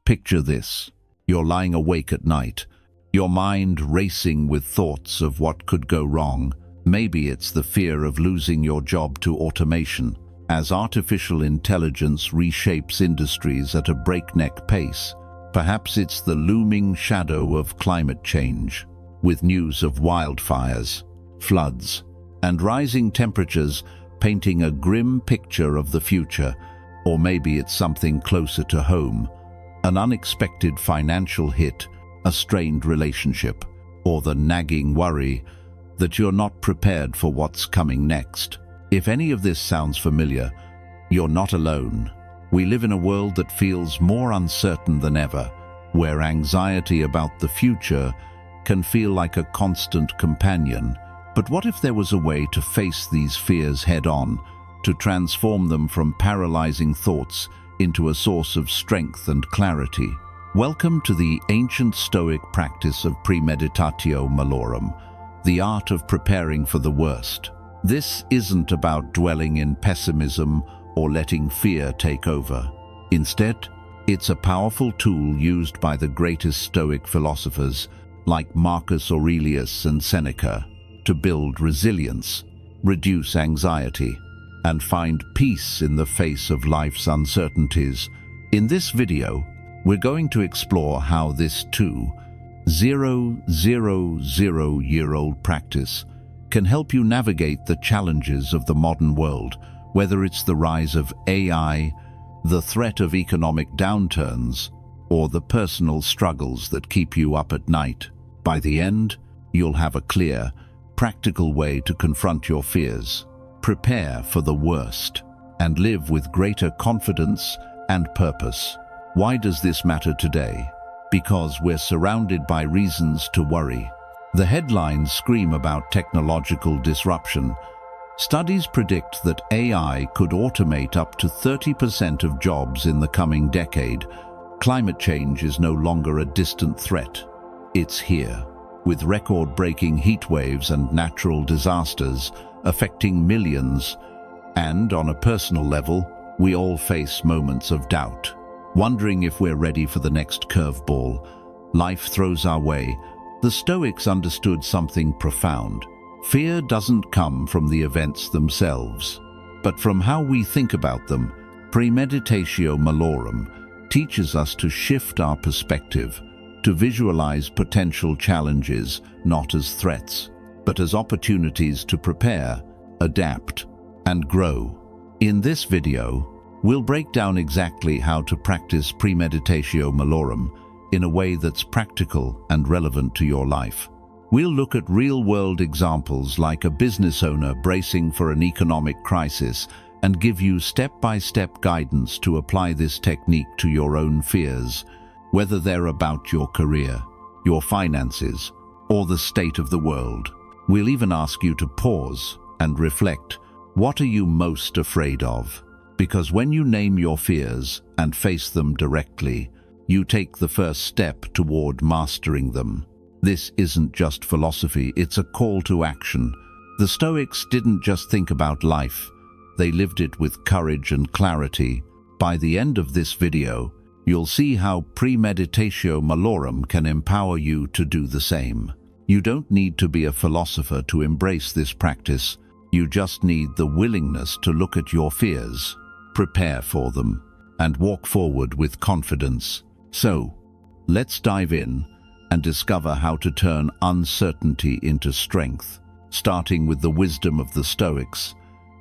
Picture this. You're lying awake at night, your mind racing with thoughts of what could go wrong. Maybe it's the fear of losing your job to automation, as artificial intelligence reshapes industries at a breakneck pace. Perhaps it's the looming shadow of climate change, with news of wildfires, floods, and rising temperatures painting a grim picture of the future. Or maybe it's something closer to home, an unexpected financial hit, a strained relationship, or the nagging worry that you're not prepared for what's coming next. If any of this sounds familiar, you're not alone. We live in a world that feels more uncertain than ever, where anxiety about the future can feel like a constant companion. But what if there was a way to face these fears head-on, to transform them from paralyzing thoughts into a source of strength and clarity? Welcome to the ancient Stoic practice of Premeditatio Malorum, the art of preparing for the worst. This isn't about dwelling in pessimism or letting fear take over. Instead, it's a powerful tool used by the greatest Stoic philosophers like Marcus Aurelius and Seneca to build resilience, reduce anxiety, and find peace in the face of life's uncertainties. In this video, we're going to explore how this 2,000-year-old practice can help you navigate the challenges of the modern world, whether it's the rise of AI, the threat of economic downturns, or the personal struggles that keep you up at night. By the end, you'll have a clear, practical way to confront your fears, prepare for the worst, and live with greater confidence and purpose. Why does this matter today? Because we're surrounded by reasons to worry. The headlines scream about technological disruption. Studies predict that AI could automate up to 30% of jobs in the coming decade. Climate change is no longer a distant threat. It's here, with record-breaking heat waves and natural disasters affecting millions. And on a personal level, we all face moments of doubt, wondering if we're ready for the next curveball life throws our way. The Stoics understood something profound. Fear doesn't come from the events themselves, but from how we think about them. Premeditatio Malorum teaches us to shift our perspective, to visualize potential challenges not as threats, but as opportunities to prepare, adapt, and grow. In this video, we'll break down exactly how to practice Premeditatio Malorum in a way that's practical and relevant to your life. We'll look at real-world examples like a business owner bracing for an economic crisis and give you step-by-step guidance to apply this technique to your own fears, whether they're about your career, your finances, or the state of the world. We'll even ask you to pause and reflect. What are you most afraid of? Because when you name your fears and face them directly, you take the first step toward mastering them. This isn't just philosophy, it's a call to action. The Stoics didn't just think about life, they lived it with courage and clarity. By the end of this video, you'll see how Premeditatio Malorum can empower you to do the same. You don't need to be a philosopher to embrace this practice. You just need the willingness to look at your fears, prepare for them, and walk forward with confidence. So, let's dive in and discover how to turn uncertainty into strength, starting with the wisdom of the Stoics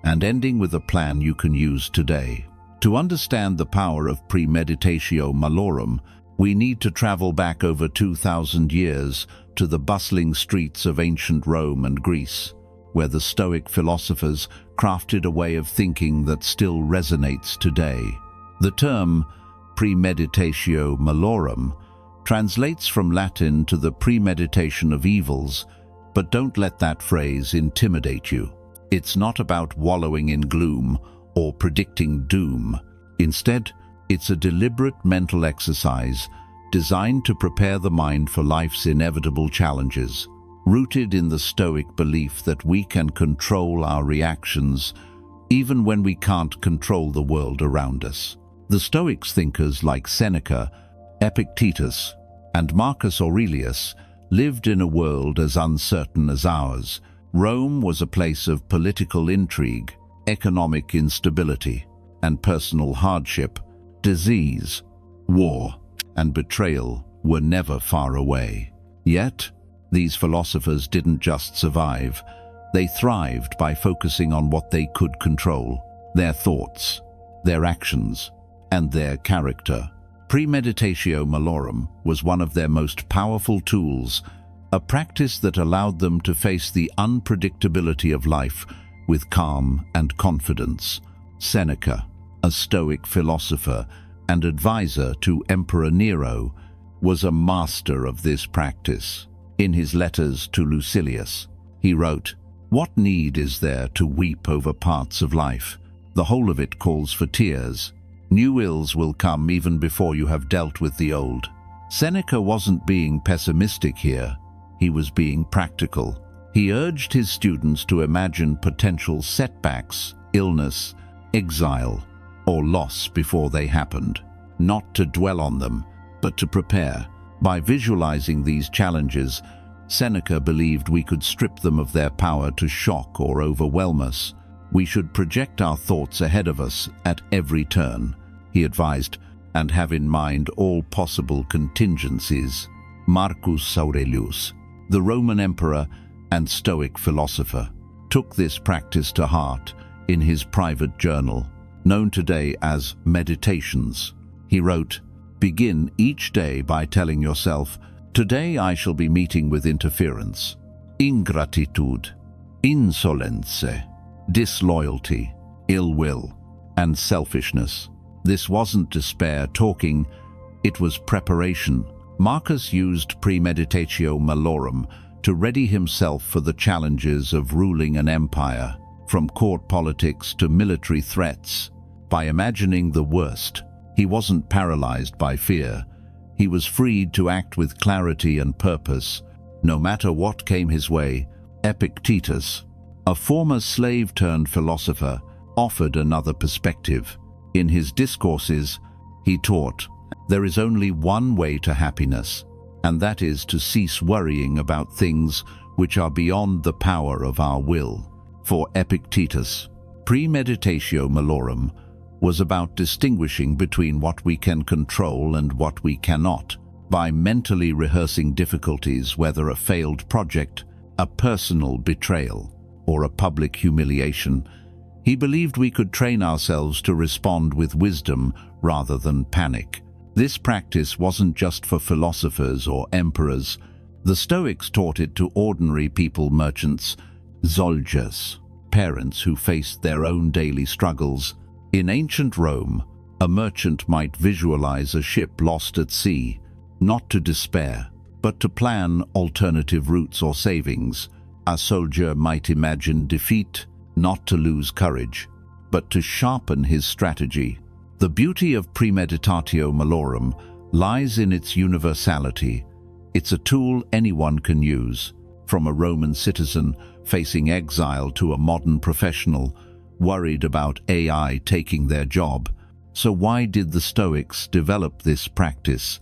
and ending with a plan you can use today. To understand the power of Premeditatio Malorum, we need to travel back over 2,000 years to the bustling streets of ancient Rome and Greece, where the Stoic philosophers crafted a way of thinking that still resonates today. The term Premeditatio Malorum translates from Latin to the premeditation of evils, but don't let that phrase intimidate you. It's not about wallowing in gloom or predicting doom. Instead, it's a deliberate mental exercise designed to prepare the mind for life's inevitable challenges, rooted in the Stoic belief that we can control our reactions even when we can't control the world around us. The Stoics thinkers like Seneca Epictetus and Marcus Aurelius lived in a world as uncertain as ours. Rome was a place of political intrigue, economic instability, and personal hardship. Disease, war, and betrayal were never far away. Yet, these philosophers didn't just survive. They thrived by focusing on what they could control: their thoughts, their actions, and their character. Premeditatio Malorum was one of their most powerful tools, a practice that allowed them to face the unpredictability of life with calm and confidence. Seneca, a Stoic philosopher and advisor to Emperor Nero, was a master of this practice. In his letters to Lucilius, he wrote, "What need is there to weep over parts of life? The whole of it calls for tears. New ills will come even before you have dealt with the old." Seneca wasn't being pessimistic here. He was being practical. He urged his students to imagine potential setbacks, illness, exile, or loss before they happened. Not to dwell on them, but to prepare. By visualizing these challenges, Seneca believed we could strip them of their power to shock or overwhelm us. We should project our thoughts ahead of us at every turn, he advised, and have in mind all possible contingencies. Marcus Aurelius, the Roman emperor and Stoic philosopher, took this practice to heart in his private journal, known today as Meditations. He wrote, "Begin each day by telling yourself, 'Today I shall be meeting with interference, ingratitude, insolence, disloyalty, ill will, and selfishness.'" This wasn't despair talking, it was preparation. Marcus used Premeditatio Malorum to ready himself for the challenges of ruling an empire, from court politics to military threats. By imagining the worst, he wasn't paralyzed by fear. He was freed to act with clarity and purpose, no matter what came his way. Epictetus, a former slave-turned-philosopher, offered another perspective. In his discourses, he taught, there is only one way to happiness, and that is to cease worrying about things which are beyond the power of our will. For Epictetus, Premeditatio Malorum was about distinguishing between what we can control and what we cannot. By mentally rehearsing difficulties, whether a failed project, a personal betrayal, or a public humiliation, he believed we could train ourselves to respond with wisdom rather than panic. This practice wasn't just for philosophers or emperors. The Stoics taught it to ordinary people, merchants, soldiers, parents who faced their own daily struggles. In ancient Rome, a merchant might visualize a ship lost at sea, not to despair, but to plan alternative routes or savings. A soldier might imagine defeat, not to lose courage, but to sharpen his strategy. The beauty of Premeditatio Malorum lies in its universality. It's a tool anyone can use, from a Roman citizen facing exile to a modern professional worried about AI taking their job. So why did the Stoics develop this practice?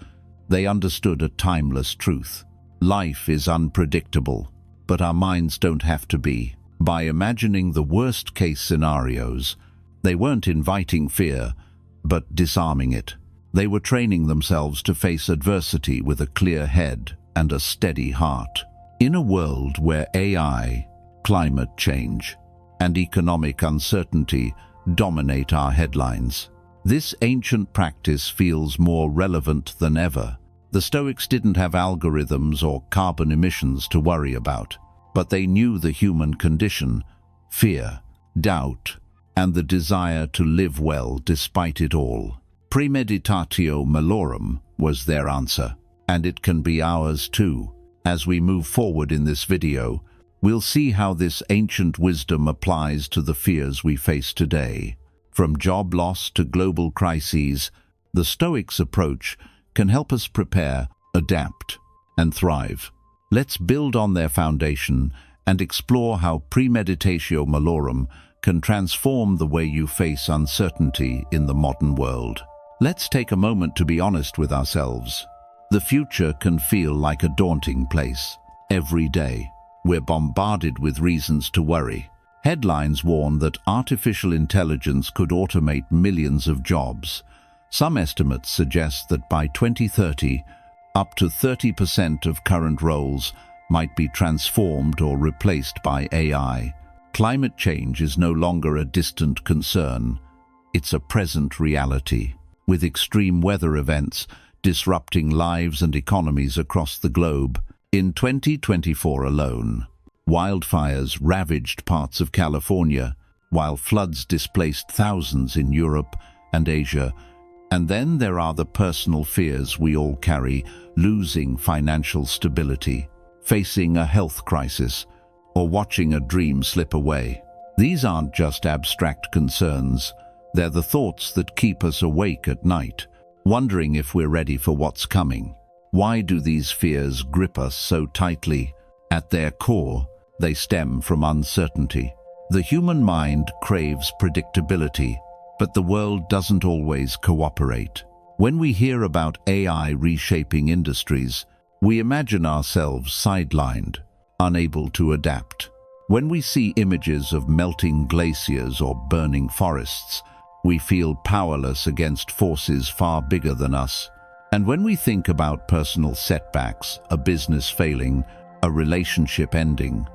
They understood a timeless truth. Life is unpredictable, but our minds don't have to be. By imagining the worst-case scenarios, they weren't inviting fear, but disarming it. They were training themselves to face adversity with a clear head and a steady heart. In a world where AI, climate change, and economic uncertainty dominate our headlines, this ancient practice feels more relevant than ever. The Stoics didn't have algorithms or carbon emissions to worry about, but they knew the human condition: fear, doubt, and the desire to live well despite it all. Premeditatio Malorum was their answer, and it can be ours too. As we move forward in this video, we'll see how this ancient wisdom applies to the fears we face today. From job loss to global crises, the Stoics' approach can help us prepare, adapt, and thrive. Let's build on their foundation and explore how Premeditatio Malorum can transform the way you face uncertainty in the modern world. Let's take a moment to be honest with ourselves. The future can feel like a daunting place. Every day, we're bombarded with reasons to worry. Headlines warn that artificial intelligence could automate millions of jobs. Some estimates suggest that by 2030, up to 30% of current roles might be transformed or replaced by AI. Climate change is no longer a distant concern. It's a present reality, with extreme weather events disrupting lives and economies across the globe. In 2024 alone, wildfires ravaged parts of California, while floods displaced thousands in Europe and Asia. And then there are the personal fears we all carry: losing financial stability, facing a health crisis, or watching a dream slip away. These aren't just abstract concerns. They're the thoughts that keep us awake at night, wondering if we're ready for what's coming. Why do these fears grip us so tightly? At their core, they stem from uncertainty. The human mind craves predictability, but the world doesn't always cooperate. When we hear about AI reshaping industries, we imagine ourselves sidelined, unable to adapt. When we see images of melting glaciers or burning forests, we feel powerless against forces far bigger than us. And when we think about personal setbacks, a business failing, a relationship ending,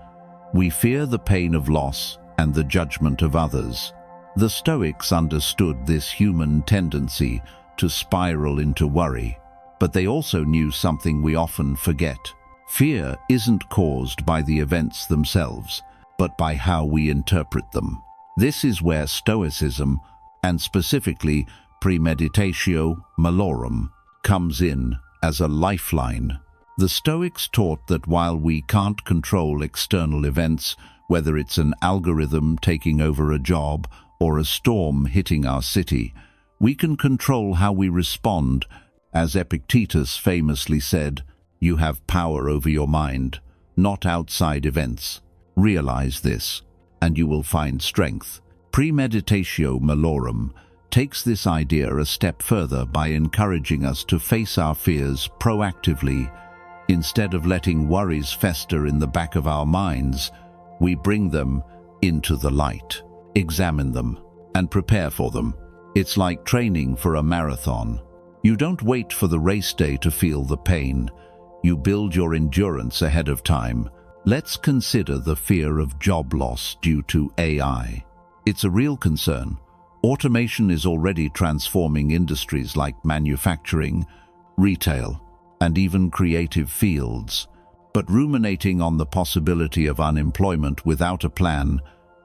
we fear the pain of loss and the judgment of others. The Stoics understood this human tendency to spiral into worry, but they also knew something we often forget. Fear isn't caused by the events themselves, but by how we interpret them. This is where Stoicism, and specifically Premeditatio Malorum, comes in as a lifeline. The Stoics taught that while we can't control external events, whether it's an algorithm taking over a job or a storm hitting our city, we can control how we respond. As Epictetus famously said, "You have power over your mind, not outside events. Realize this, and you will find strength." Premeditatio Malorum takes this idea a step further by encouraging us to face our fears proactively. Instead of letting worries fester in the back of our minds, we bring them into the light, examine them, and prepare for them. It's like training for a marathon. You don't wait for the race day to feel the pain. You build your endurance ahead of time. Let's consider the fear of job loss due to AI. It's a real concern. Automation is already transforming industries like manufacturing, retail, and even creative fields. But ruminating on the possibility of unemployment without a plan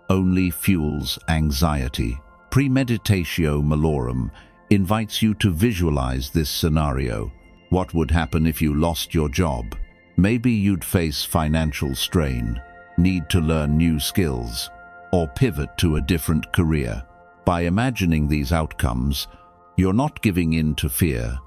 only fuels anxiety. Premeditatio Malorum invites you to visualize this scenario. What would happen if you lost your job? Maybe you'd face financial strain, need to learn new skills, or pivot to a different career. By imagining these outcomes, you're not giving in to fear.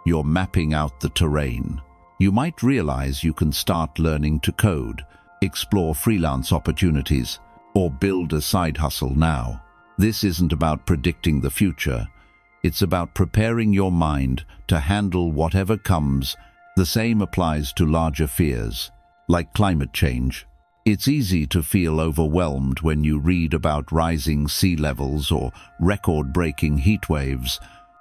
You're mapping out the terrain. You might realize you can start learning to code, explore freelance opportunities, or build a side hustle now. This isn't about predicting the future. It's about preparing your mind to handle whatever comes. The same applies to larger fears, like climate change. It's easy to feel overwhelmed when you read about rising sea levels or record-breaking heat waves,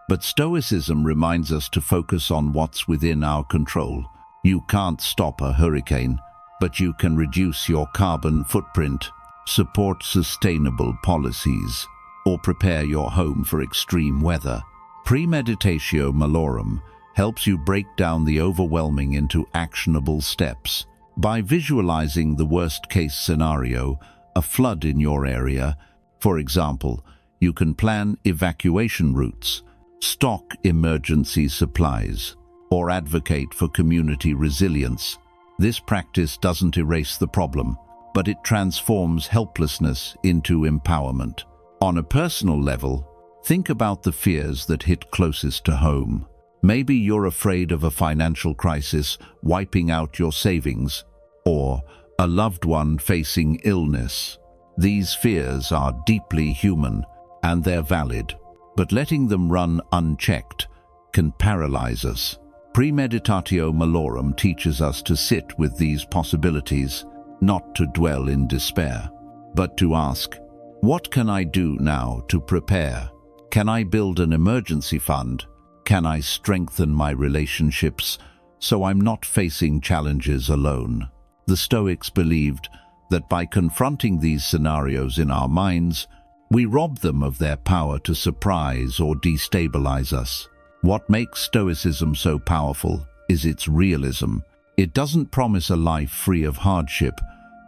but Stoicism reminds us to focus on what's within our control. You can't stop a hurricane, but you can reduce your carbon footprint, support sustainable policies, or prepare your home for extreme weather. Premeditatio Malorum helps you break down the overwhelming into actionable steps. By visualizing the worst-case scenario, a flood in your area, for example, you can plan evacuation routes, stock emergency supplies, or advocate for community resilience. This practice doesn't erase the problem, but it transforms helplessness into empowerment. On a personal level, think about the fears that hit closest to home. Maybe you're afraid of a financial crisis wiping out your savings, or a loved one facing illness. These fears are deeply human, and they're valid. but letting them run unchecked can paralyze us. Premeditatio Malorum teaches us to sit with these possibilities, not to dwell in despair, but to ask, what can I do now to prepare? Can I build an emergency fund? Can I strengthen my relationships so I'm not facing challenges alone? The Stoics believed that by confronting these scenarios in our minds, we rob them of their power to surprise or destabilize us. What makes Stoicism so powerful is its realism. It doesn't promise a life free of hardship,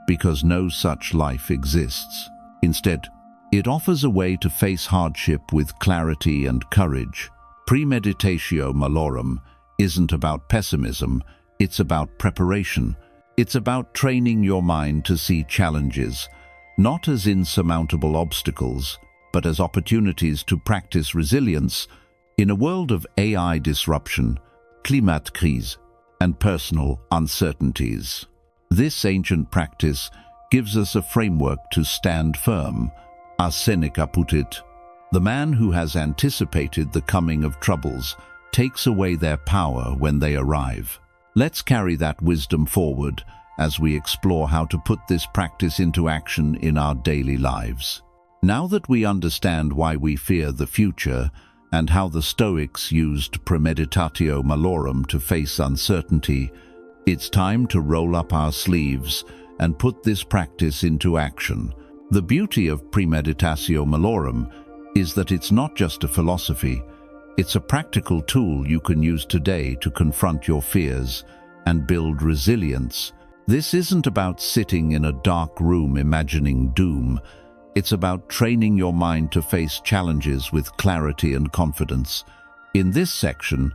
because no such life exists. Instead, it offers a way to face hardship with clarity and courage. Premeditatio Malorum isn't about pessimism, it's about preparation. It's about training your mind to see challenges, not as insurmountable obstacles, but as opportunities to practice resilience in a world of AI disruption, climatkrise, and personal uncertainties. This ancient practice gives us a framework to stand firm. As Seneca put it, the man who has anticipated the coming of troubles takes away their power when they arrive. Let's carry that wisdom forward as we explore how to put this practice into action in our daily lives. Now that we understand why we fear the future and how the Stoics used Premeditatio Malorum to face uncertainty, it's time to roll up our sleeves and put this practice into action. The beauty of Premeditatio Malorum is that it's not just a philosophy, it's a practical tool you can use today to confront your fears and build resilience. This isn't about sitting in a dark room imagining doom. It's about training your mind to face challenges with clarity and confidence. In this section,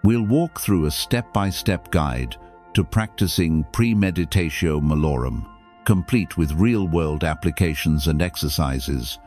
we'll walk through a step-by-step guide to practicing Premeditatio Malorum, complete with real-world applications and exercises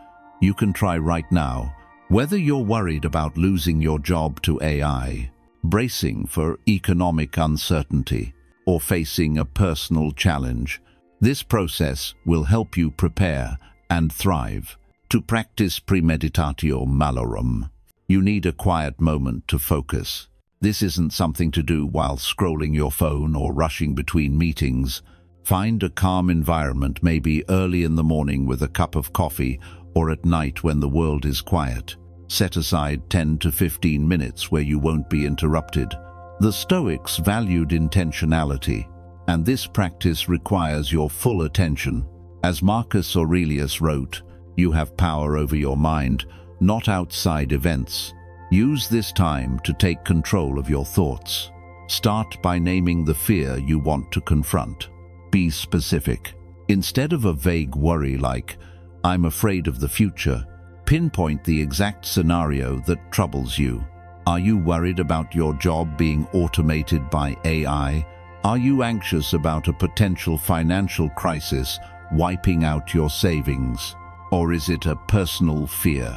you can try right now. Whether you're worried about losing your job to AI, bracing for economic uncertainty, or facing a personal challenge, this process will help you prepare and thrive. To practice Premeditatio Malorum, you need a quiet moment to focus. This isn't something to do while scrolling your phone or rushing between meetings. Find a calm environment, maybe early in the morning with a cup of coffee, or at night when the world is quiet. Set aside 10 to 15 minutes where you won't be interrupted. The Stoics valued intentionality, and this practice requires your full attention. As Marcus Aurelius wrote, you have power over your mind, not outside events. Use this time to take control of your thoughts. Start by naming the fear you want to confront. Be specific. Instead of a vague worry like, I'm afraid of the future, pinpoint the exact scenario that troubles you. Are you worried about your job being automated by AI? Are you anxious about a potential financial crisis wiping out your savings? Or is it a personal fear,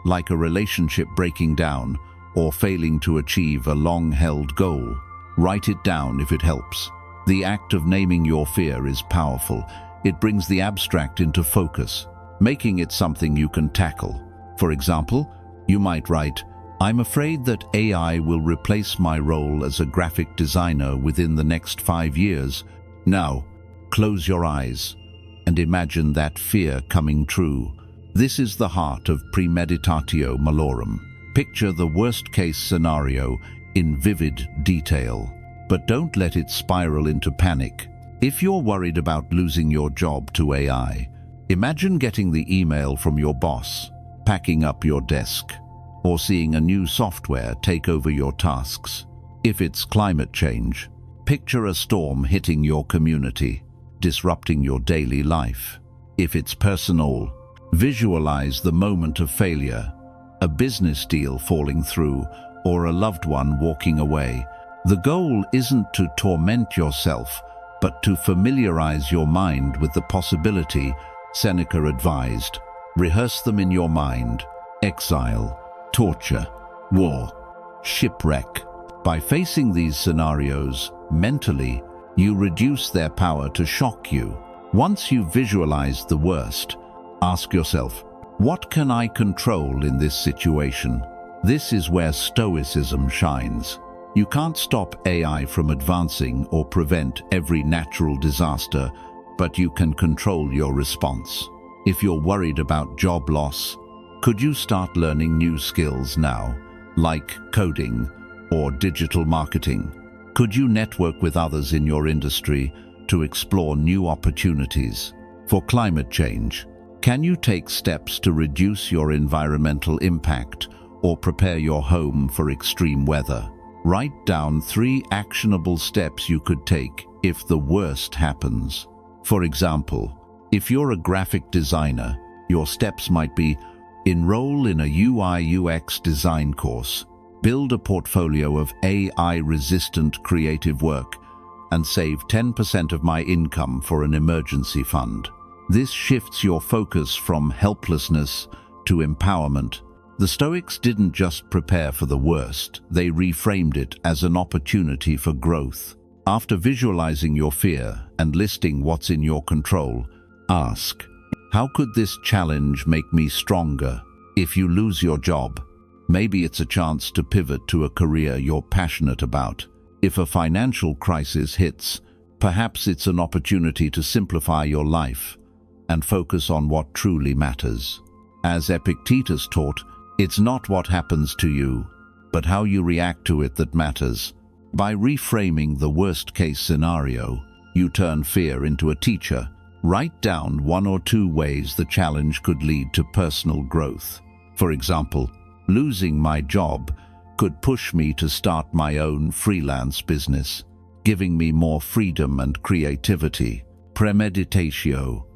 like a relationship breaking down or failing to achieve a long-held goal? Write it down if it helps. The act of naming your fear is powerful. It brings the abstract into focus, making it something you can tackle. For example, you might write, I'm afraid that AI will replace my role as a graphic designer within the next 5 years. Now, close your eyes and imagine that fear coming true. This is the heart of Premeditatio Malorum. Picture the worst-case scenario in vivid detail, but don't let it spiral into panic. If you're worried about losing your job to AI, imagine getting the email from your boss, packing up your desk, or seeing a new software take over your tasks. If it's climate change, picture a storm hitting your community, disrupting your daily life. If it's personal, visualize the moment of failure, a business deal falling through, or a loved one walking away. The goal isn't to torment yourself, but to familiarize your mind with the possibility. Seneca advised, rehearse them in your mind: exile, torture, war, shipwreck. By facing these scenarios mentally, you reduce their power to shock you. Once you've visualized the worst, ask yourself, What can I control in this situation? This is where Stoicism shines. You can't stop AI from advancing or prevent every natural disaster, but you can control your response. If you're worried about job loss, could you start learning new skills now, like coding or digital marketing? Could you network with others in your industry to explore new opportunities? For climate change, can you take steps to reduce your environmental impact or prepare your home for extreme weather? Write down 3 actionable steps you could take if the worst happens. For example, if you're a graphic designer, your steps might be: enroll in a UI/UX design course, build a portfolio of AI-resistant creative work, and save 10% of my income for an emergency fund. This shifts your focus from helplessness to empowerment. The Stoics didn't just prepare for the worst, they reframed it as an opportunity for growth. After visualizing your fear and listing what's in your control, ask, how could this challenge make me stronger? If you lose your job, maybe it's a chance to pivot to a career you're passionate about. If a financial crisis hits, perhaps it's an opportunity to simplify your life and focus on what truly matters. As Epictetus taught, it's not what happens to you, but how you react to it that matters. By reframing the worst-case scenario, you turn fear into a teacher. Write down 1 or 2 ways the challenge could lead to personal growth. For example, losing my job could push me to start my own freelance business, giving me more freedom and creativity. Premeditatio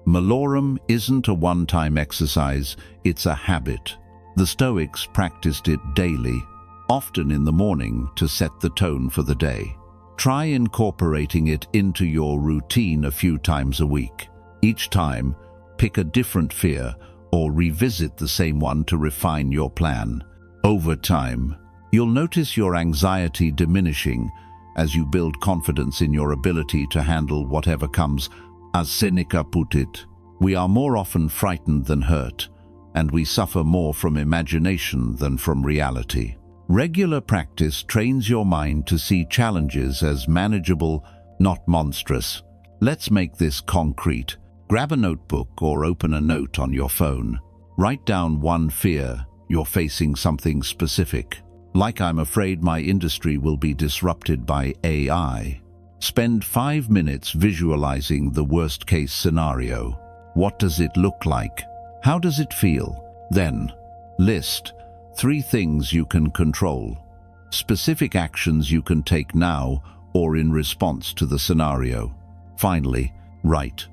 Malorum isn't a one-time exercise, it's a habit. The Stoics practiced it daily, often in the morning, to set the tone for the day. Try incorporating it into your routine a few times a week. Each time, pick a different fear or revisit the same one to refine your plan. Over time, you'll notice your anxiety diminishing as you build confidence in your ability to handle whatever comes. As Seneca put it, we are more often frightened than hurt, and we suffer more from imagination than from reality. Regular practice trains your mind to see challenges as manageable, not monstrous. Let's make this concrete. Grab a notebook or open a note on your phone. Write down 1 fear you're facing, something specific, like I'm afraid my industry will be disrupted by AI. Spend 5 minutes visualizing the worst-case scenario. What does it look like? How does it feel? Then, list 3 things you can control, specific actions you can take now or in response to the scenario. Finally, write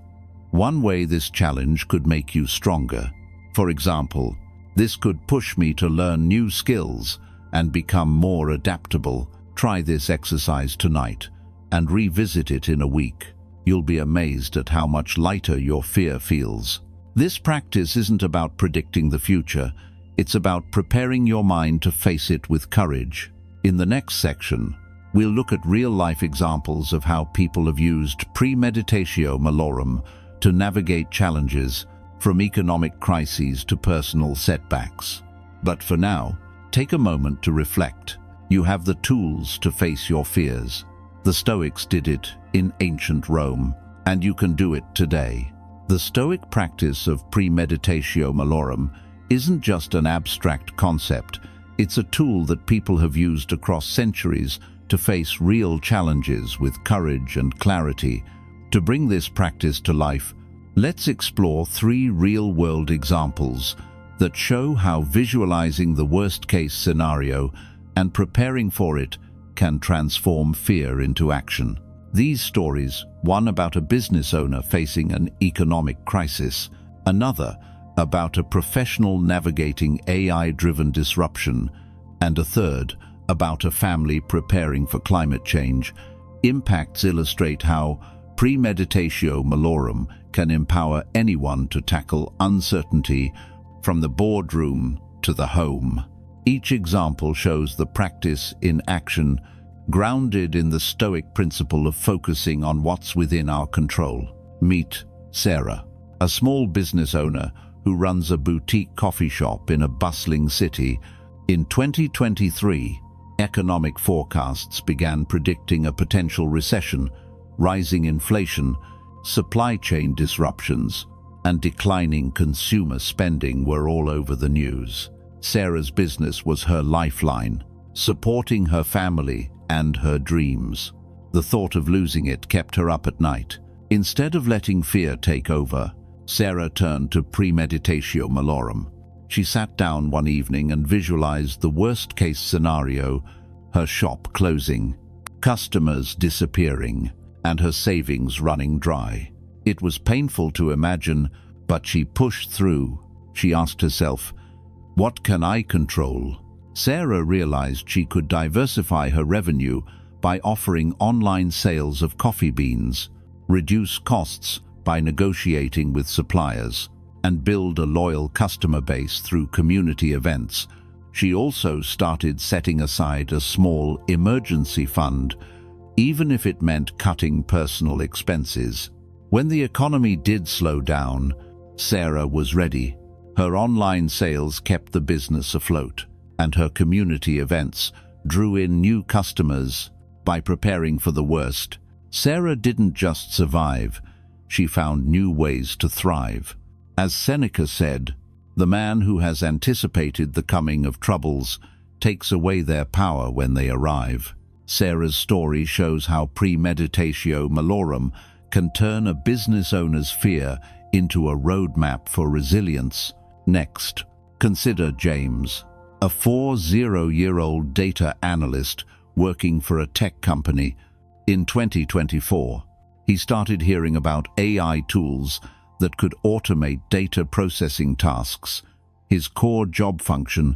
1 way this challenge could make you stronger. For example, this could push me to learn new skills and become more adaptable. Try this exercise tonight and revisit it in a week. You'll be amazed at how much lighter your fear feels. This practice isn't about predicting the future, it's about preparing your mind to face it with courage. In the next section, we'll look at real-life examples of how people have used Premeditatio Malorum to navigate challenges, from economic crises to personal setbacks. But for now, take a moment to reflect. You have the tools to face your fears. The Stoics did it in ancient Rome, and you can do it today. The Stoic practice of Premeditatio Malorum isn't just an abstract concept, it's a tool that people have used across centuries to face real challenges with courage and clarity. To bring this practice to life, let's explore 3 real-world examples that show how visualizing the worst-case scenario and preparing for it can transform fear into action. These stories, one about a business owner facing an economic crisis, another about a professional navigating AI-driven disruption, and a third about a family preparing for climate change, impacts illustrate how Premeditatio Malorum can empower anyone to tackle uncertainty from the boardroom to the home. Each example shows the practice in action, grounded in the Stoic principle of focusing on what's within our control. Meet Sarah, a small business owner who runs a boutique coffee shop in a bustling city. In 2023, economic forecasts began predicting a potential recession, rising inflation, supply chain disruptions, and declining consumer spending were all over the news. Sarah's business was her lifeline, supporting her family and her dreams. The thought of losing it kept her up at night. Instead of letting fear take over, Sarah turned to Premeditatio Malorum. She sat down one evening and visualized the worst-case scenario: her shop closing, customers disappearing, and her savings running dry. It was painful to imagine, but she pushed through. She asked herself, "What can I control?" Sarah realized she could diversify her revenue by offering online sales of coffee beans, reduce costs by negotiating with suppliers, and build a loyal customer base through community events. She also started setting aside a small emergency fund, even if it meant cutting personal expenses. When the economy did slow down, Sarah was ready. Her online sales kept the business afloat, and her community events drew in new customers. By preparing for the worst, Sarah didn't just survive, she found new ways to thrive. As Seneca said, "The man who has anticipated the coming of troubles takes away their power when they arrive." Sarah's story shows how Premeditatio Malorum can turn a business owner's fear into a roadmap for resilience. Next, consider James, a 40-year-old data analyst working for a tech company. In 2024, he started hearing about AI tools that could automate data processing tasks. His core job function,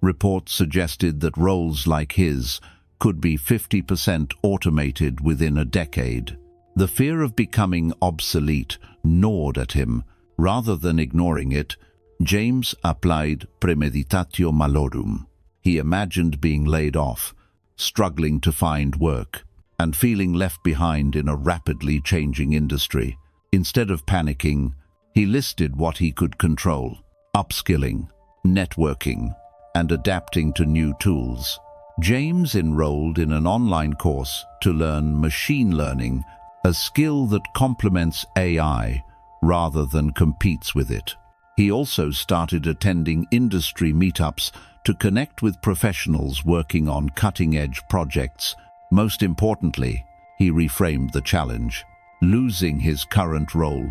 reports suggested that roles like his could be 50% automated within a decade. The fear of becoming obsolete gnawed at him. Rather than ignoring it, James applied Premeditatio Malorum. He imagined being laid off, struggling to find work, and feeling left behind in a rapidly changing industry. Instead of panicking, he listed what he could control: upskilling, networking, and adapting to new tools. James enrolled in an online course to learn machine learning, a skill that complements AI rather than competes with it. He also started attending industry meetups to connect with professionals working on cutting-edge projects. Most importantly, he reframed the challenge. Losing his current role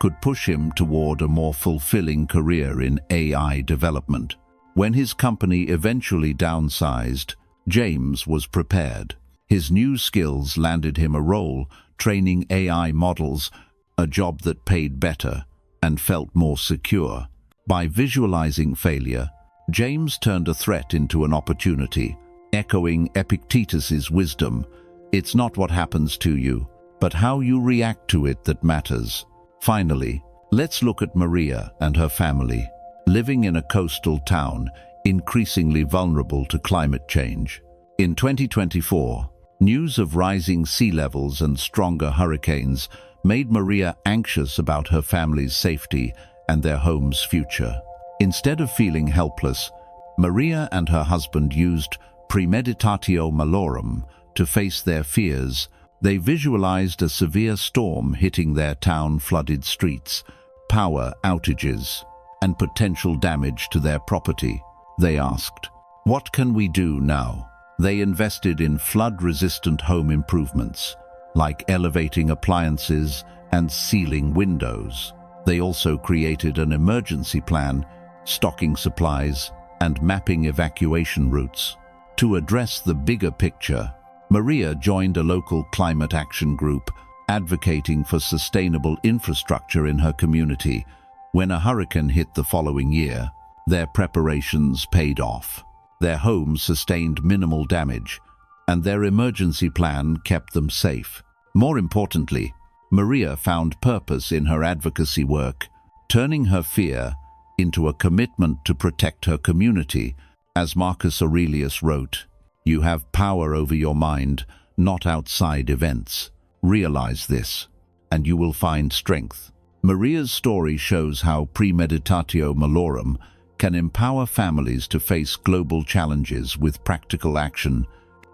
could push him toward a more fulfilling career in AI development. When his company eventually downsized, James was prepared. His new skills landed him a role training AI models, a job that paid better and felt more secure. By visualizing failure, James turned a threat into an opportunity, echoing Epictetus's wisdom: "It's not what happens to you, but how you react to it that matters." Finally, let's look at Maria and her family. Living in a coastal town, increasingly vulnerable to climate change. In 2024, news of rising sea levels and stronger hurricanes made Maria anxious about her family's safety and their home's future. Instead of feeling helpless, Maria and her husband used Premeditatio Malorum to face their fears. They visualized a severe storm hitting their town-flooded streets, power outages, and potential damage to their property. They asked, "What can we do now?" They invested in flood-resistant home improvements, like elevating appliances and sealing windows. They also created an emergency plan, stocking supplies, and mapping evacuation routes. To address the bigger picture, Maria joined a local climate action group, advocating for sustainable infrastructure in her community. When a hurricane hit the following year, their preparations paid off. Their homes sustained minimal damage, and their emergency plan kept them safe. More importantly, Maria found purpose in her advocacy work, turning her fear into a commitment to protect her community. As Marcus Aurelius wrote, "You have power over your mind, not outside events. Realize this, and you will find strength." Maria's story shows how Premeditatio Malorum can empower families to face global challenges with practical action.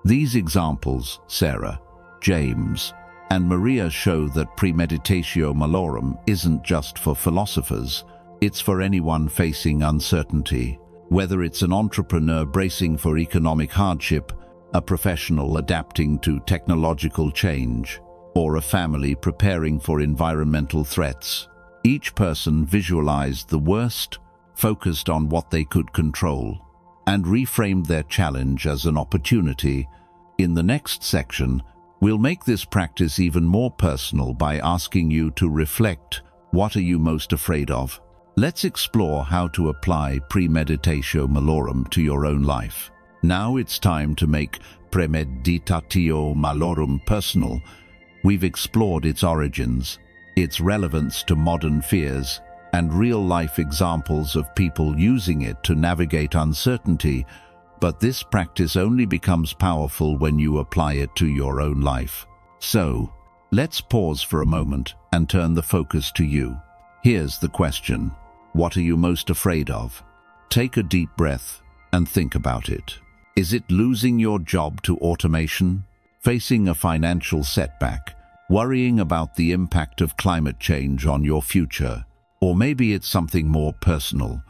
These examples, Sarah, James, and Maria, show that Premeditatio Malorum isn't just for philosophers, it's for anyone facing uncertainty. Whether it's an entrepreneur bracing for economic hardship, a professional adapting to technological change, or a family preparing for environmental threats, each person visualized the worst, focused on what they could control, and reframed their challenge as an opportunity. In the next section, we'll make this practice even more personal by asking you to reflect, what are you most afraid of? Let's explore how to apply Premeditatio Malorum to your own life. Now it's time to make Premeditatio Malorum personal. We've explored its origins, its relevance to modern fears, and real-life examples of people using it to navigate uncertainty, but this practice only becomes powerful when you apply it to your own life. So, let's pause for a moment and turn the focus to you. Here's the question: what are you most afraid of? Take a deep breath and think about it. Is it losing your job to automation? Facing a financial setback? Worrying about the impact of climate change on your future? Or maybe it's something more personal,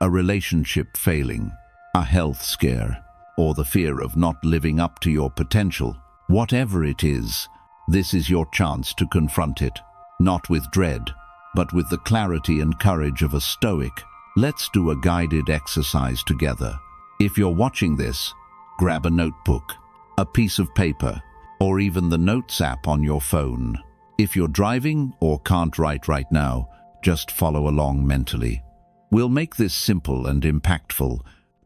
a relationship failing, a health scare, or the fear of not living up to your potential. Whatever it is, this is your chance to confront it, not with dread, but with the clarity and courage of a Stoic. Let's do a guided exercise together. If you're watching this, grab a notebook, a piece of paper, or even the Notes app on your phone. If you're driving or can't write right now, just follow along mentally. We'll make this simple and impactful.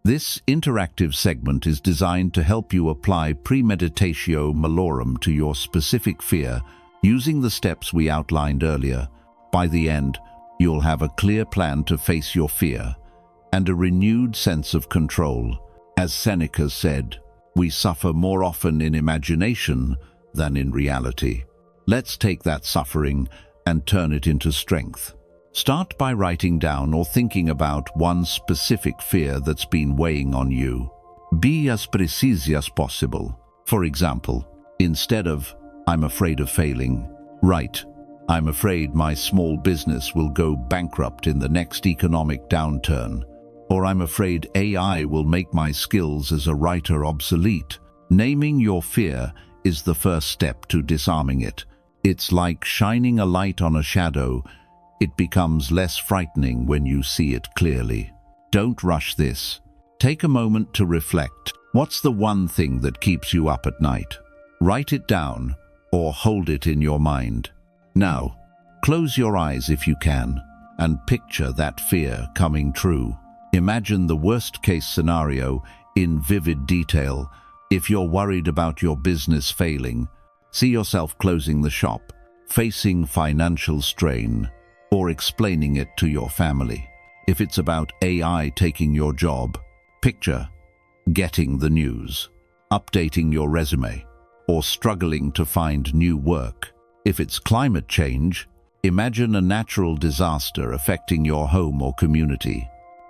This interactive segment is designed to help you apply Premeditatio Malorum to your specific fear using the steps we outlined earlier. By the end, you'll have a clear plan to face your fear and a renewed sense of control. As Seneca said, we suffer more often in imagination than in reality. Let's take that suffering and turn it into strength. Start by writing down or thinking about one specific fear that's been weighing on you. Be as precise as possible. For example, instead of, "I'm afraid of failing," write, "I'm afraid my small business will go bankrupt in the next economic downturn," or "I'm afraid AI will make my skills as a writer obsolete." Naming your fear is the first step to disarming it. It's like shining a light on a shadow. It becomes less frightening when you see it clearly. Don't rush this. Take a moment to reflect. What's the one thing that keeps you up at night? Write it down or hold it in your mind. Now, close your eyes if you can and picture that fear coming true. Imagine the worst-case scenario in vivid detail. If you're worried about your business failing, see yourself closing the shop, facing financial strain, or explaining it to your family. If it's about AI taking your job, picture getting the news, updating your resume, or struggling to find new work. If it's climate change, imagine a natural disaster affecting your home or community.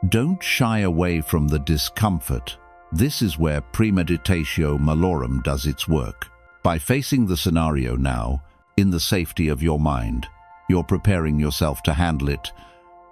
Don't shy away from the discomfort. This is where Premeditatio Malorum does its work. By facing the scenario now, in the safety of your mind, you're preparing yourself to handle it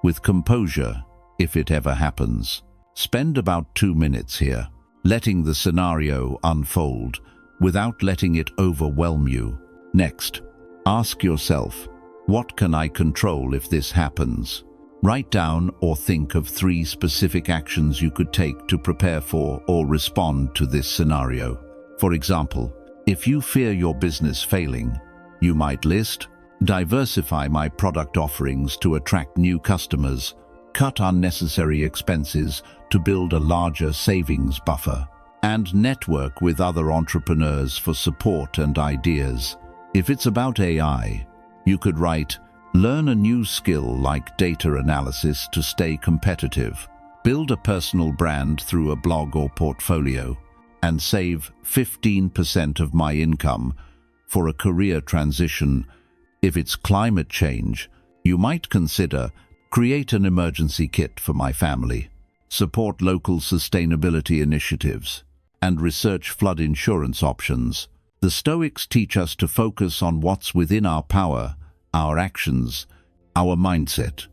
with composure if it ever happens. Spend about 2 minutes here, letting the scenario unfold without letting it overwhelm you. Next, ask yourself, what can I control if this happens? Write down or think of 3 specific actions you could take to prepare for or respond to this scenario. For example, if you fear your business failing, you might list, diversify my product offerings to attract new customers, cut unnecessary expenses to build a larger savings buffer, and network with other entrepreneurs for support and ideas. If it's about AI, you could write, learn a new skill like data analysis to stay competitive, build a personal brand through a blog or portfolio, and save 15% of my income for a career transition. If it's climate change, You might consider create an emergency kit for my family, support local sustainability initiatives, and research flood insurance options. The Stoics teach us to focus on what's within our power, our actions, our mindset,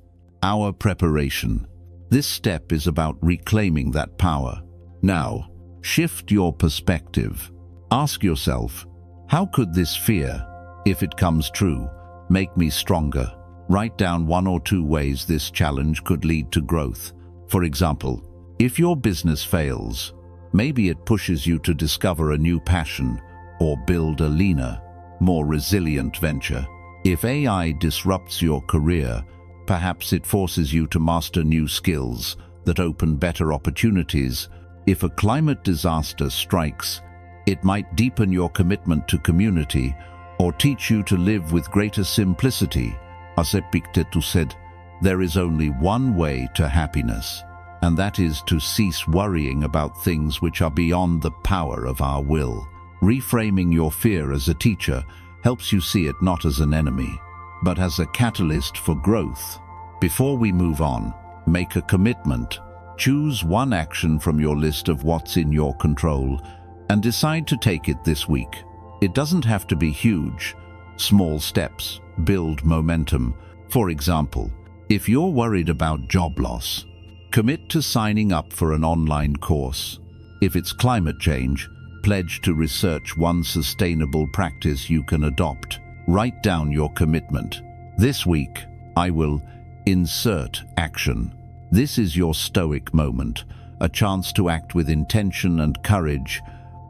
our preparation. This step is about reclaiming that power. Now, shift your perspective. Ask yourself, how could this fear, if it comes true, make me stronger? Write down 1 or 2 ways this challenge could lead to growth. For example, if your business fails, maybe it pushes you to discover a new passion or build a leaner, more resilient venture. If AI disrupts your career, perhaps it forces you to master new skills that open better opportunities. If a climate disaster strikes, it might deepen your commitment to community or teach you to live with greater simplicity. As Epictetus said, there is only one way to happiness, and that is to cease worrying about things which are beyond the power of our will. Reframing your fear as a teacher helps you see it not as an enemy, but as a catalyst for growth. Before we move on, make a commitment. Choose one action from your list of what's in your control and decide to take it this week. It doesn't have to be huge. Small steps build momentum. For example, if you're worried about job loss, commit to signing up for an online course. If it's climate change, pledge to research one sustainable practice you can adopt. Write down your commitment. This week, I will insert action. This is your Stoic moment, a chance to act with intention and courage.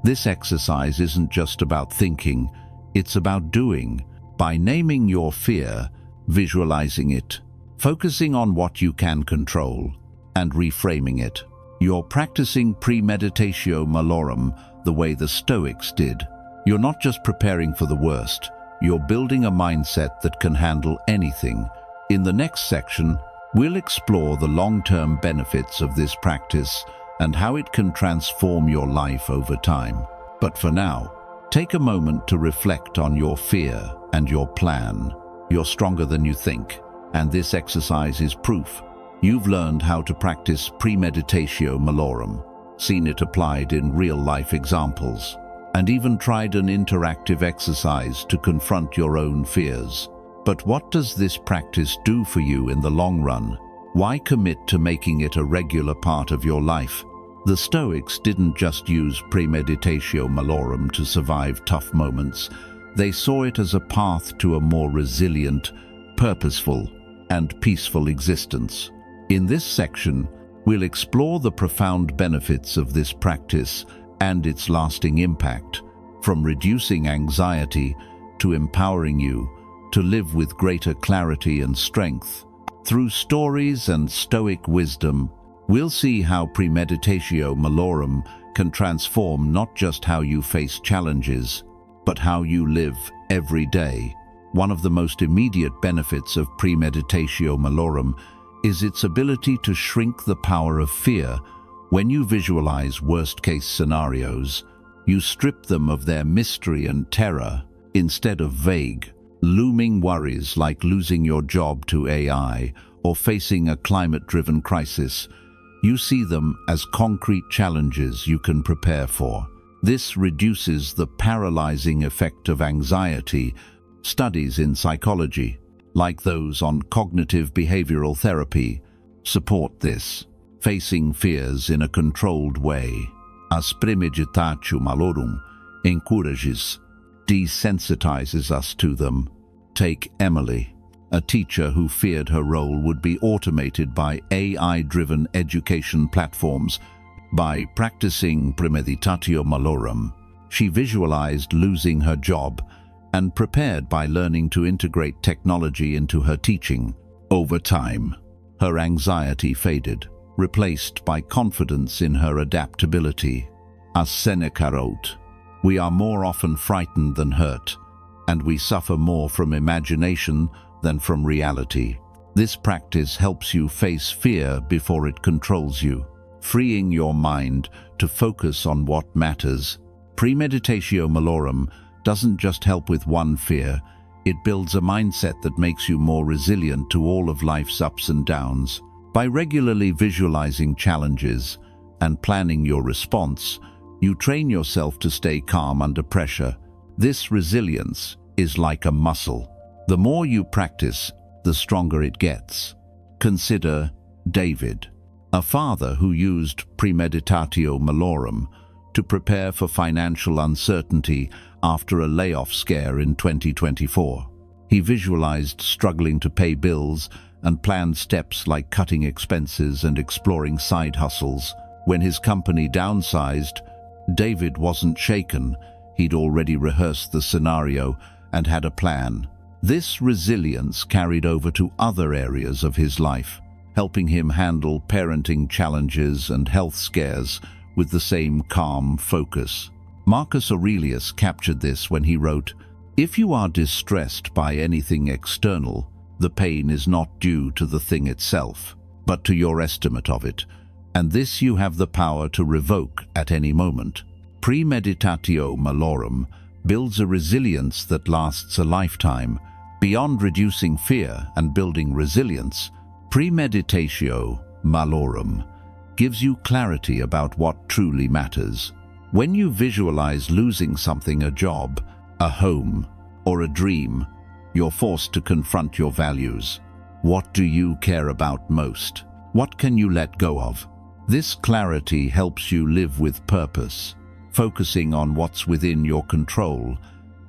This exercise isn't just about thinking, it's about doing. By naming your fear, visualizing it, focusing on what you can control, and reframing it, you're practicing Premeditatio Malorum the way the Stoics did. You're not just preparing for the worst, you're building a mindset that can handle anything. In the next section, we'll explore the long-term benefits of this practice and how it can transform your life over time. But for now, take a moment to reflect on your fear and your plan. You're stronger than you think, and this exercise is proof. You've learned how to practice Premeditatio Malorum, seen it applied in real-life examples, and even tried an interactive exercise to confront your own fears. But what does this practice do for you in the long run? Why commit to making it a regular part of your life? The Stoics didn't just use Premeditatio Malorum to survive tough moments. They saw it as a path to a more resilient, purposeful, and peaceful existence. In this section, we'll explore the profound benefits of this practice and its lasting impact, from reducing anxiety to empowering you to live with greater clarity and strength. Through stories and Stoic wisdom, we'll see how Premeditatio Malorum can transform not just how you face challenges, but how you live every day. One of the most immediate benefits of Premeditatio Malorum is its ability to shrink the power of fear. When you visualize worst-case scenarios, you strip them of their mystery and terror. Instead of vague, looming worries like losing your job to AI or facing a climate-driven crisis, you see them as concrete challenges you can prepare for. This reduces the paralyzing effect of anxiety. Studies in psychology, like those on cognitive behavioral therapy, support this. Facing fears in a controlled way, as Premeditatio Malorum encourages, desensitizes us to them. Take Emily, a teacher who feared her role would be automated by AI-driven education platforms. By practicing Premeditatio Malorum, she visualized losing her job and prepared by learning to integrate technology into her teaching. Over time, her anxiety faded, replaced by confidence in her adaptability. As Seneca wrote, "We are more often frightened than hurt, and we suffer more from imagination than from reality." This practice helps you face fear before it controls you, freeing your mind to focus on what matters. Premeditatio Malorum doesn't just help with one fear, It builds a mindset that makes you more resilient to all of life's ups and downs. By regularly visualizing challenges and planning your response, you train yourself to stay calm under pressure. This resilience is like a muscle. The more you practice, the stronger it gets. Consider David, a father who used Premeditatio Malorum to prepare for financial uncertainty after a layoff scare in 2024. He visualized struggling to pay bills and planned steps like cutting expenses and exploring side hustles. When his company downsized, David wasn't shaken. He'd already rehearsed the scenario and had a plan. This resilience carried over to other areas of his life, helping him handle parenting challenges and health scares with the same calm focus. Marcus Aurelius captured this when he wrote, "If you are distressed by anything external, the pain is not due to the thing itself, but to your estimate of it, and this you have the power to revoke at any moment." Premeditatio Malorum builds a resilience that lasts a lifetime. Beyond reducing fear and building resilience, Premeditatio Malorum gives you clarity about what truly matters. When you visualize losing something, a job, a home, or a dream, you're forced to confront your values. What do you care about most? What can you let go of? This clarity helps you live with purpose, focusing on what's within your control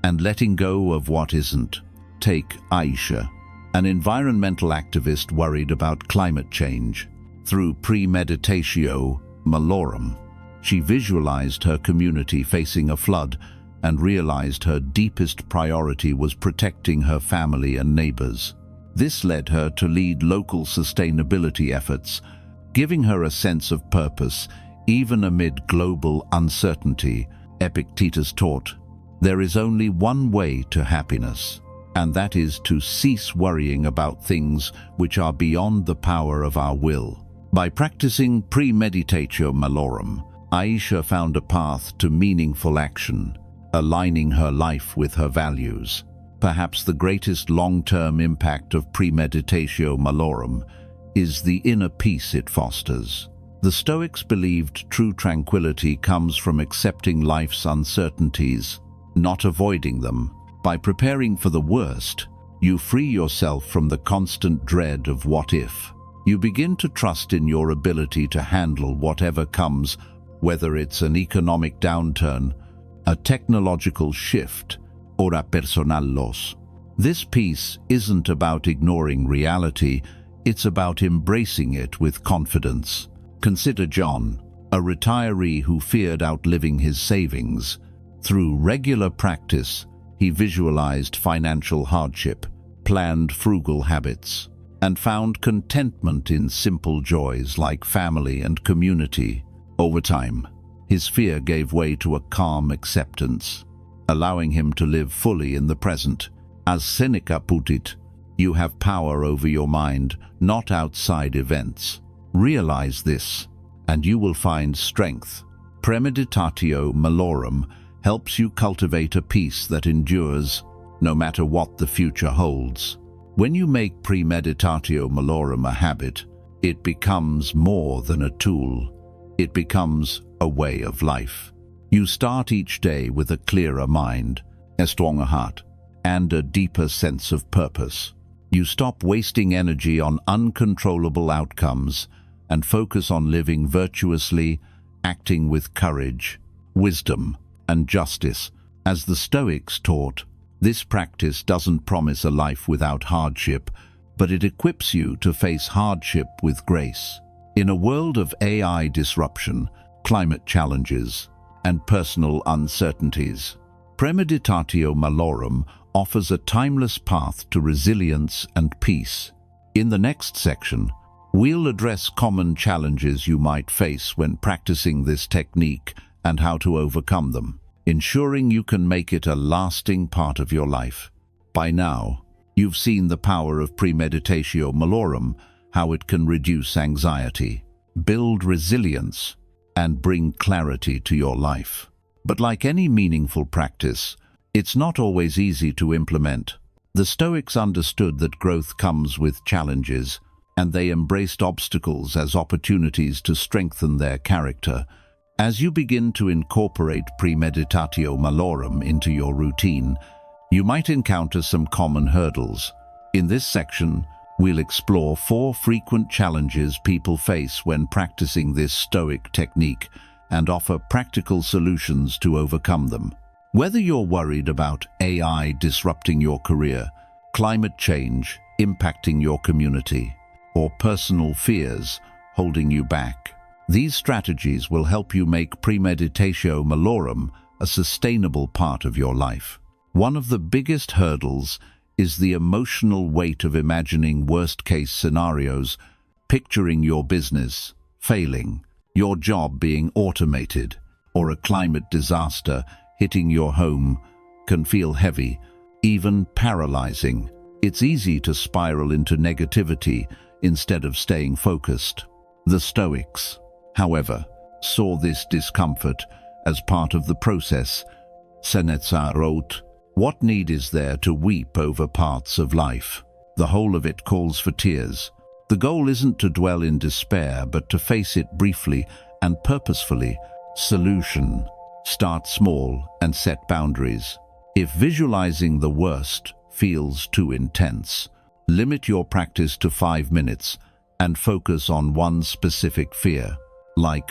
and letting go of what isn't. Take Aisha, an environmental activist worried about climate change. Through Premeditatio Malorum, she visualized her community facing a flood and realized her deepest priority was protecting her family and neighbors. This led her to lead local sustainability efforts, giving her a sense of purpose even amid global uncertainty. Epictetus taught, "There is only one way to happiness, and that is to cease worrying about things which are beyond the power of our will." By practicing Premeditatio Malorum, Aisha found a path to meaningful action, aligning her life with her values. Perhaps the greatest long-term impact of Premeditatio Malorum is the inner peace it fosters. The Stoics believed true tranquility comes from accepting life's uncertainties, not avoiding them. By preparing for the worst, you free yourself from the constant dread of what if. You begin to trust in your ability to handle whatever comes, whether it's an economic downturn, a technological shift, or a personal loss. This peace isn't about ignoring reality, it's about embracing it with confidence. Consider John, a retiree who feared outliving his savings. Through regular practice, he visualized financial hardship, planned frugal habits, and found contentment in simple joys like family and community. Over time, his fear gave way to a calm acceptance, allowing him to live fully in the present. As Seneca put it, "You have power over your mind, not outside events." Realize this, and you will find strength. Premeditatio Malorum helps you cultivate a peace that endures, no matter what the future holds. When you make Premeditatio Malorum a habit, it becomes more than a tool. It becomes a way of life. You start each day with a clearer mind, a stronger heart, and a deeper sense of purpose. You stop wasting energy on uncontrollable outcomes and focus on living virtuously, acting with courage, wisdom, and justice. As the Stoics taught, this practice doesn't promise a life without hardship, but it equips you to face hardship with grace. In a world of AI disruption, climate challenges, and personal uncertainties, Premeditatio Malorum offers a timeless path to resilience and peace. In the next section, we'll address common challenges you might face when practicing this technique and how to overcome them, ensuring you can make it a lasting part of your life. By now, you've seen the power of Premeditatio Malorum, how it can reduce anxiety, build resilience, and bring clarity to your life. But like any meaningful practice, it's not always easy to implement. The Stoics understood that growth comes with challenges, and they embraced obstacles as opportunities to strengthen their character. As you begin to incorporate Premeditatio Malorum into your routine, you might encounter some common hurdles. In this section, we'll explore 4 frequent challenges people face when practicing this Stoic technique and offer practical solutions to overcome them. Whether you're worried about AI disrupting your career, climate change impacting your community, or personal fears holding you back, these strategies will help you make Premeditatio Malorum a sustainable part of your life. One of the biggest hurdles is the emotional weight of imagining worst-case scenarios, picturing your business failing, your job being automated, or a climate disaster hitting your home can feel heavy, even paralyzing. It's easy to spiral into negativity instead of staying focused. The Stoics, however, saw this discomfort as part of the process. Seneca wrote, "What need is there to weep over parts of life? The whole of it calls for tears." The goal isn't to dwell in despair, but to face it briefly and purposefully. Solution: start small and set boundaries. If visualizing the worst feels too intense, limit your practice to 5 minutes and focus on one specific fear, like,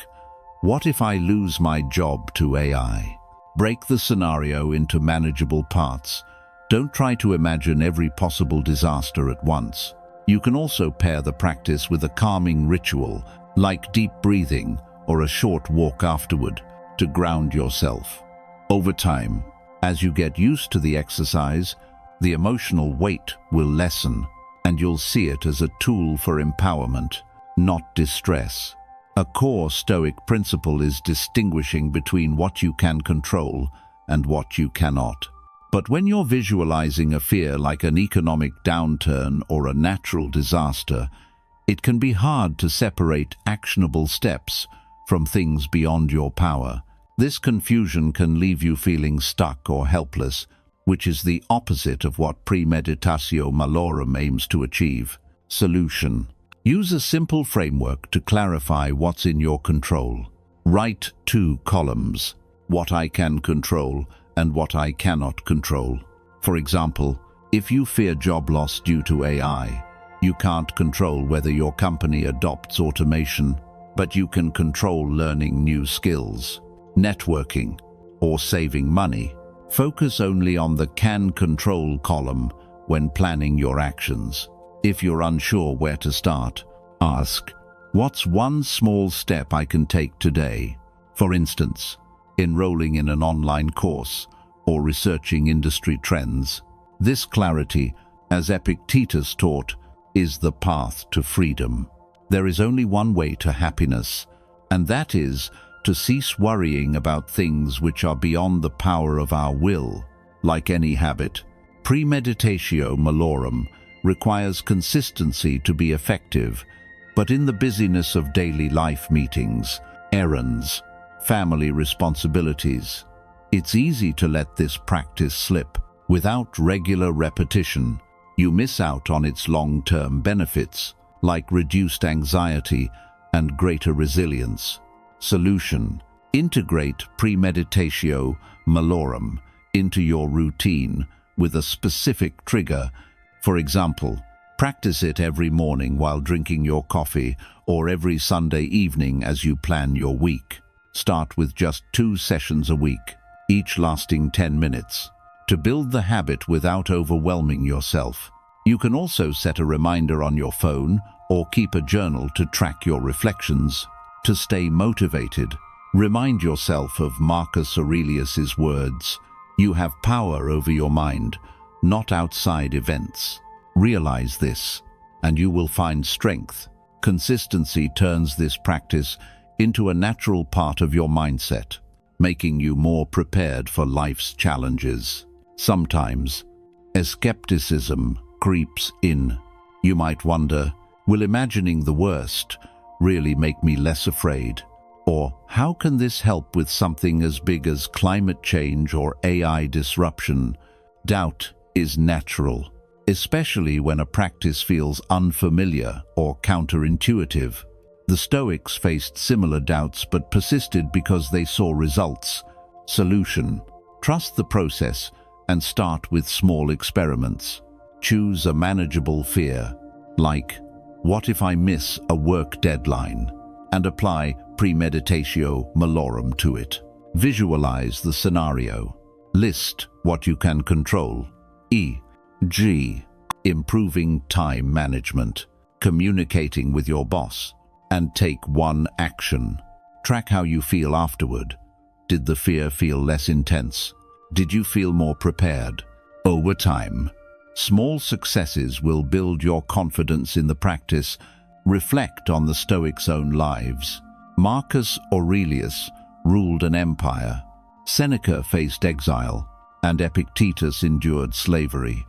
what if I lose my job to AI? Break the scenario into manageable parts. Don't try to imagine every possible disaster at once. You can also pair the practice with a calming ritual, like deep breathing or a short walk afterward, to ground yourself. Over time, as you get used to the exercise, the emotional weight will lessen, and you'll see it as a tool for empowerment, not distress. A core Stoic principle is distinguishing between what you can control and what you cannot. But when you're visualizing a fear like an economic downturn or a natural disaster, it can be hard to separate actionable steps from things beyond your power. This confusion can leave you feeling stuck or helpless, which is the opposite of what Premeditatio Malorum aims to achieve. Solution: use a simple framework to clarify what's in your control. Write 2 columns, what I can control and what I cannot control. For example, if you fear job loss due to AI, you can't control whether your company adopts automation, but you can control learning new skills, networking, or saving money. Focus only on the can control column when planning your actions. If you're unsure where to start, ask, what's one small step I can take today? For instance, enrolling in an online course or researching industry trends. This clarity, as Epictetus taught, is the path to freedom. There is only one way to happiness, and that is to cease worrying about things which are beyond the power of our will. Like any habit, Premeditatio Malorum requires consistency to be effective, but in the busyness of daily life meetings, errands, family responsibilities, it's easy to let this practice slip. Without regular repetition, you miss out on its long-term benefits, like reduced anxiety and greater resilience. Solution: integrate Premeditatio Malorum into your routine with a specific trigger. For example, practice it every morning while drinking your coffee or every Sunday evening as you plan your week. Start with just 2 sessions a week, each lasting 10 minutes, to build the habit without overwhelming yourself. You can also set a reminder on your phone or keep a journal to track your reflections. To stay motivated, remind yourself of Marcus Aurelius's words, "You have power over your mind, not outside events." Realize this, and you will find strength. Consistency turns this practice into a natural part of your mindset, making you more prepared for life's challenges. Sometimes, skepticism creeps in. You might wonder, will imagining the worst really make me less afraid? Or how can this help with something as big as climate change or AI disruption? Doubt is natural, especially when a practice feels unfamiliar or counterintuitive. The Stoics faced similar doubts but persisted because they saw results. Solution: trust the process and start with small experiments. Choose a manageable fear, like, what if I miss a work deadline? And apply Premeditatio Malorum to it. Visualize the scenario. List what you can control. E.g., improving time management, communicating with your boss, and take one action. Track how you feel afterward. Did the fear feel less intense? Did you feel more prepared? Over time, small successes will build your confidence in the practice. Reflect on the Stoics' own lives. Marcus Aurelius ruled an empire. Seneca faced exile, and Epictetus endured slavery.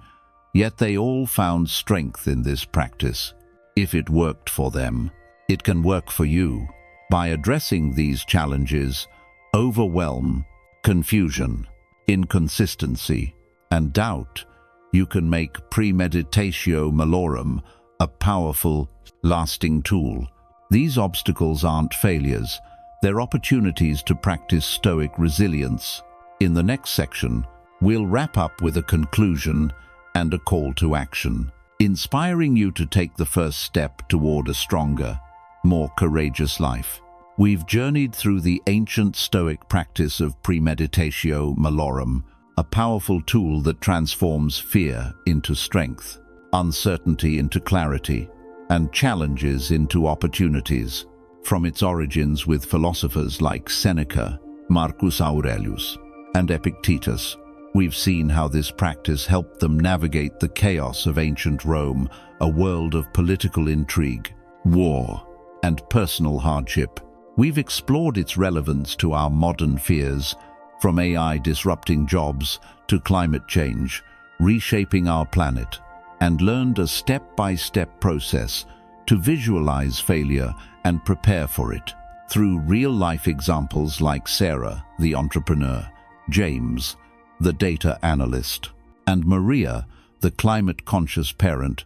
Yet they all found strength in this practice. If it worked for them, it can work for you. By addressing these challenges, overwhelm, confusion, inconsistency, and doubt, you can make Premeditatio Malorum a powerful, lasting tool. These obstacles aren't failures, they're opportunities to practice Stoic resilience. In the next section, we'll wrap up with a conclusion and a call to action, inspiring you to take the first step toward a stronger, more courageous life. We've journeyed through the ancient Stoic practice of Premeditatio Malorum, a powerful tool that transforms fear into strength, uncertainty into clarity, and challenges into opportunities. From its origins with philosophers like Seneca, Marcus Aurelius, and Epictetus, we've seen how this practice helped them navigate the chaos of ancient Rome, a world of political intrigue, war, and personal hardship. We've explored its relevance to our modern fears, from AI disrupting jobs to climate change, reshaping our planet, and learned a step-by-step process to visualize failure and prepare for it. Through real-life examples like Sarah, the entrepreneur, James, the data analyst, and Maria, the climate-conscious parent,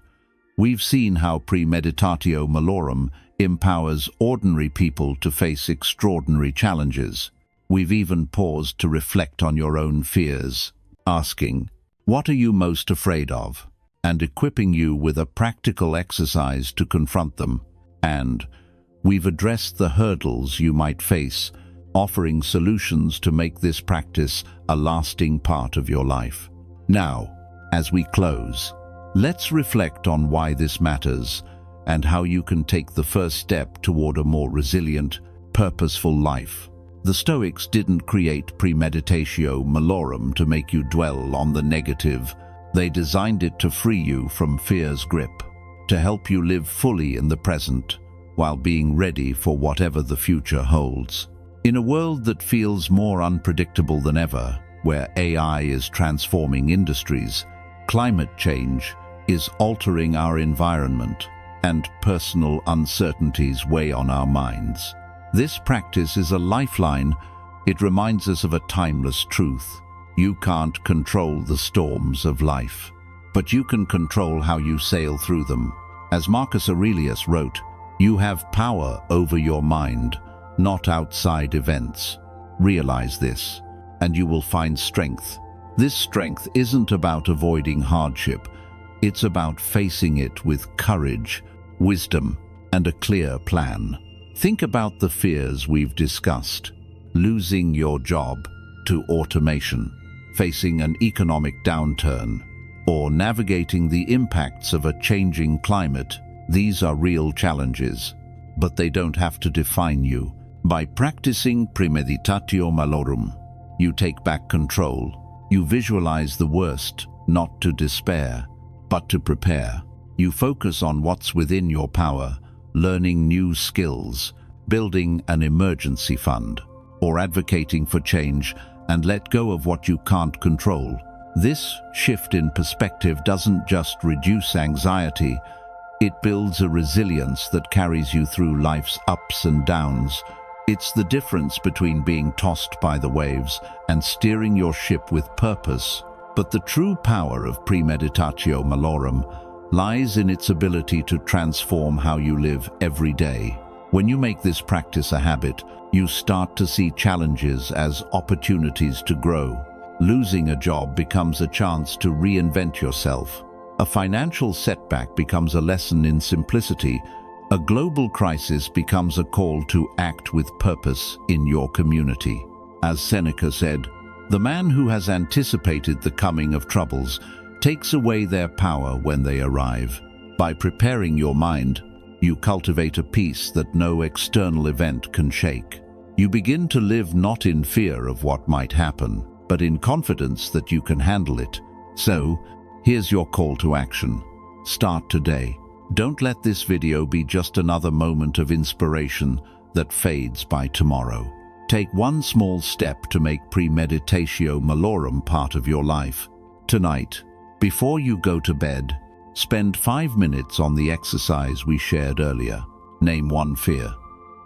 we've seen how Premeditatio Malorum empowers ordinary people to face extraordinary challenges. We've even paused to reflect on your own fears, asking, what are you most afraid of? And equipping you with a practical exercise to confront them. And we've addressed the hurdles you might face, offering solutions to make this practice a lasting part of your life. Now, as we close, let's reflect on why this matters and how you can take the first step toward a more resilient, purposeful life. The Stoics didn't create Premeditatio Malorum to make you dwell on the negative. They designed it to free you from fear's grip, to help you live fully in the present, while being ready for whatever the future holds. In a world that feels more unpredictable than ever, where AI is transforming industries, climate change is altering our environment, and personal uncertainties weigh on our minds, this practice is a lifeline. It reminds us of a timeless truth. You can't control the storms of life, but you can control how you sail through them. As Marcus Aurelius wrote, you have power over your mind, not outside events. Realize this, and you will find strength. This strength isn't about avoiding hardship. It's about facing it with courage, wisdom, and a clear plan. Think about the fears we've discussed: losing your job to automation, facing an economic downturn, or navigating the impacts of a changing climate. These are real challenges, but they don't have to define you. By practicing Premeditatio Malorum, you take back control. You visualize the worst, not to despair, but to prepare. You focus on what's within your power, learning new skills, building an emergency fund, or advocating for change, and let go of what you can't control. This shift in perspective doesn't just reduce anxiety, it builds a resilience that carries you through life's ups and downs. It's the difference between being tossed by the waves and steering your ship with purpose. But the true power of Premeditatio Malorum lies in its ability to transform how you live every day. When you make this practice a habit, you start to see challenges as opportunities to grow. Losing a job becomes a chance to reinvent yourself. A financial setback becomes a lesson in simplicity. A global crisis becomes a call to act with purpose in your community. As Seneca said, "The man who has anticipated the coming of troubles takes away their power when they arrive." By preparing your mind, you cultivate a peace that no external event can shake. You begin to live not in fear of what might happen, but in confidence that you can handle it. So, here's your call to action. Start today. Don't let this video be just another moment of inspiration that fades by tomorrow. Take one small step to make Premeditatio Malorum part of your life. Tonight, before you go to bed, spend 5 minutes on the exercise we shared earlier. Name one fear.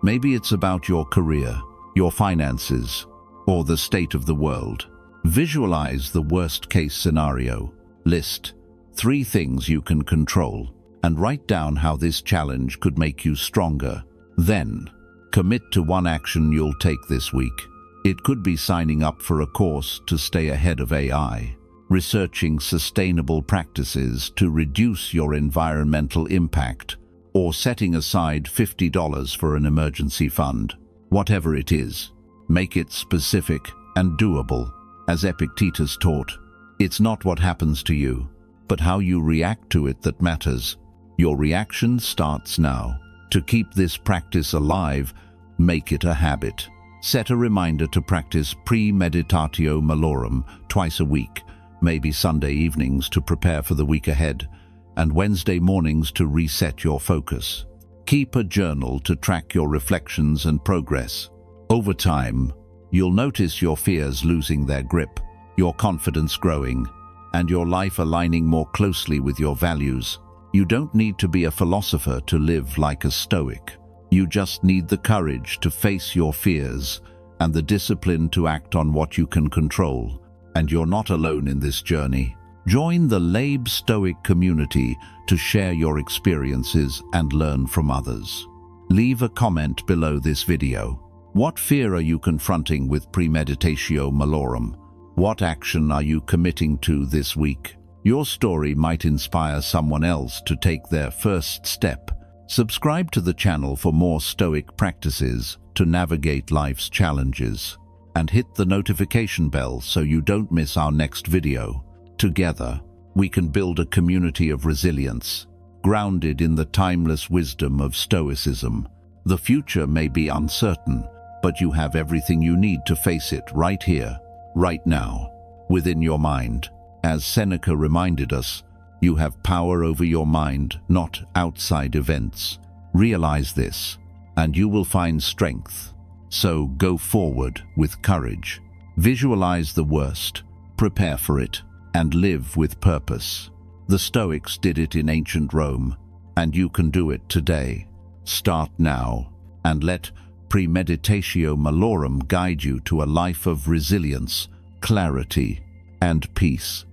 Maybe it's about your career, your finances, or the state of the world. Visualize the worst-case scenario. List 3 things you can control, and write down how this challenge could make you stronger. Then, commit to one action you'll take this week. It could be signing up for a course to stay ahead of AI, researching sustainable practices to reduce your environmental impact, or setting aside $50 for an emergency fund. Whatever it is, make it specific and doable. As Epictetus taught, it's not what happens to you, but how you react to it that matters. Your reaction starts now. To keep this practice alive, make it a habit. Set a reminder to practice Premeditatio Malorum twice a week, maybe Sunday evenings to prepare for the week ahead, and Wednesday mornings to reset your focus. Keep a journal to track your reflections and progress. Over time, you'll notice your fears losing their grip, your confidence growing, and your life aligning more closely with your values. You don't need to be a philosopher to live like a Stoic. You just need the courage to face your fears and the discipline to act on what you can control. And you're not alone in this journey. Join the Lab Stoic community to share your experiences and learn from others. Leave a comment below this video. What fear are you confronting with Premeditatio Malorum? What action are you committing to this week? Your story might inspire someone else to take their first step. Subscribe to the channel for more Stoic practices to navigate life's challenges, and hit the notification bell so you don't miss our next video. Together, we can build a community of resilience, grounded in the timeless wisdom of Stoicism. The future may be uncertain, but you have everything you need to face it right here, right now, within your mind. As Seneca reminded us, you have power over your mind, not outside events. Realize this, and you will find strength. So go forward with courage. Visualize the worst, prepare for it, and live with purpose. The Stoics did it in ancient Rome, and you can do it today. Start now, and let Premeditatio Malorum guide you to a life of resilience, clarity, and peace.